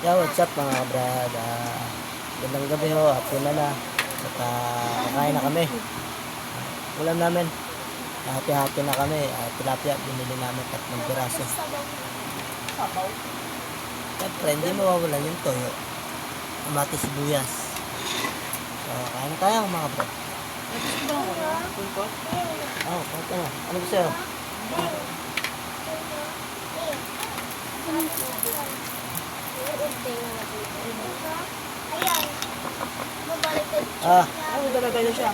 Yeah, what's up mga kabrad? Gandang gabi ho, hapon na. At kakain na kami. Ulam namin. Hati-hati na kami. Tilapia, binili namin 3 piraso. Siyempre, hindi mawawalan yung toyo. Amati sibuyas. So, kain na tayo mga kabrad. Oh, kain ka na. Ano gusto yun? Ayan. Mabaliktad. Ano talaga na siya?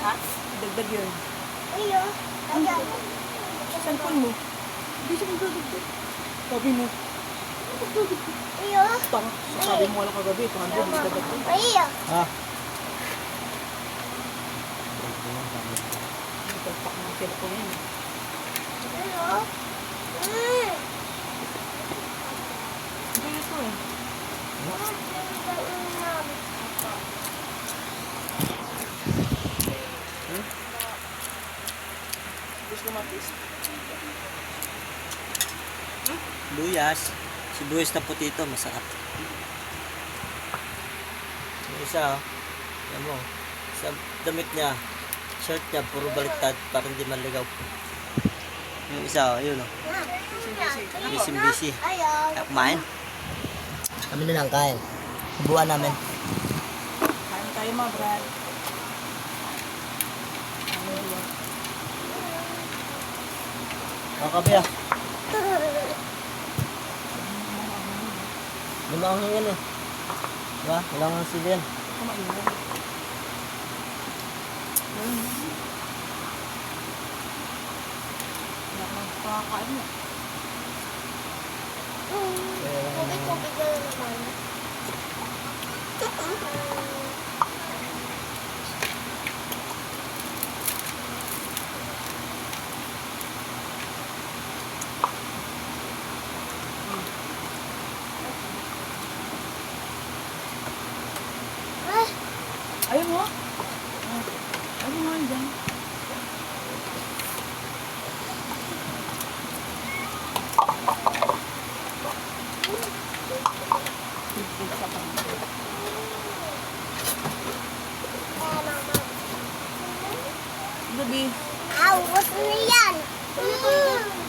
Ha? Dagdag yun. Ayan. Ayan. Cellphone mo. Hindi siya magdadagdag. Sabi mo. Ayan. Sabi mo wala kagabi. 200 hindi dadagdag. Ayan. Ah. Nagtagpak ng cellphone yan. Ayan. Hindi ito eh. Gusto matis. Luyas. Sibuyas na puti ito, masarap. Yung isa, yan mo, sa damit niya, shirt niya, puro baliktad para hindi maligaw. Yung isa, yun o, busy. Ayan. Kaya kumain. Kami na lang kain. Subuan namin. Kain tayo mga brad. Kakabi ah. Lumangin yan eh. Diba? Walang ang sili yan. Kumain mo. Nakakain mo. Tubig-tubig na naman. Ayaw mo? Ayaw mo nga dyan. Gabi. Awas na yan.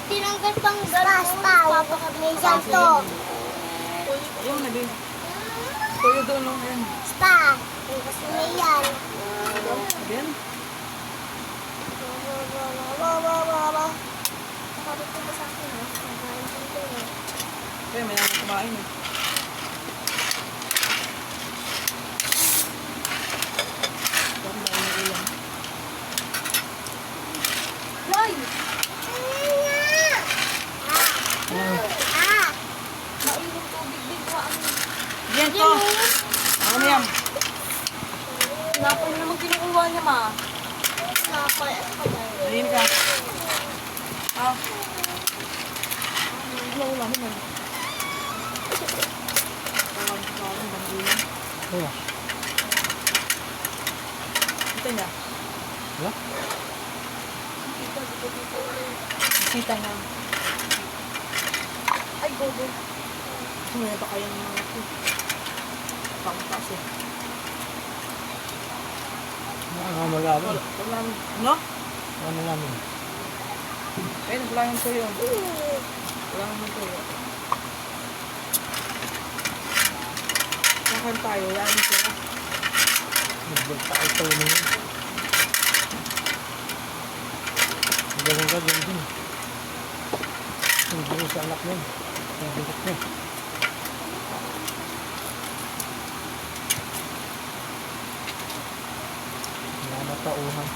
Tinanggal pang pasta. May to. Ayaw na din. Tuyo doon no. Ayan. Pasta. Awas na yan. Ayan. Sabi ko ba sa akin ha? Nagaling ko eh. Kaya may naman kumain eh. Hoy! Mainit tubig din ko. Yan to. Ano mo yan? Napay naman kinukuha niya ma. Ayun ka. Ah. Wala naman. Parang bandulan. Oh. Kita niya. Diba? Kita niya. Ay, gogo. Sumaya ba kaya ng mga ito? Pangkas eh. Nakakamagamit. Wala, no? Ano namin? Eh, naglangan ko yun. Wala naman ko yun. Kakan tayo, yan sila. Nagbagta ito na yun. Galing ka, galing din. Hindi sa anak niya. Ang bigat niya. Wala na tauhan.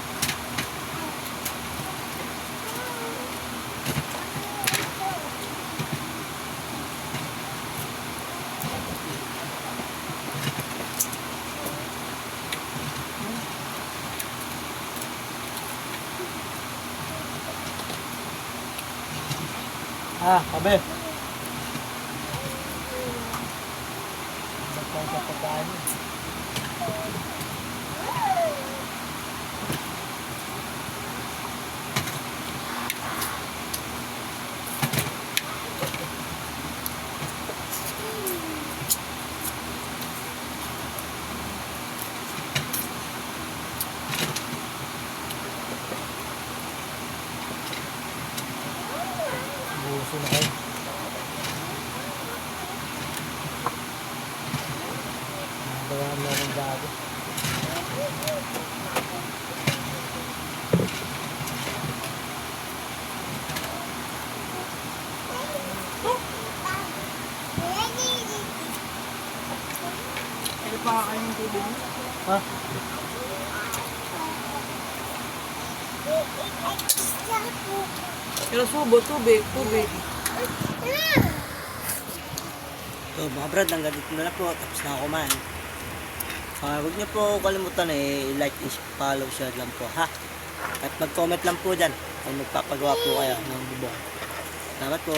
Kabe. Magpang sa pagkain. meron gago. Ano pa kayo ng tubig mo? Ha? Pero subo, tubig. So mga brad, hanggang dito na lang po. Tapos na ako kumain. Huwag niyo po kalimutan i-like, i-follow, share lang po ha. At mag-comment lang po dyan kung magpapagawa po kayo ng bubong. Salamat po.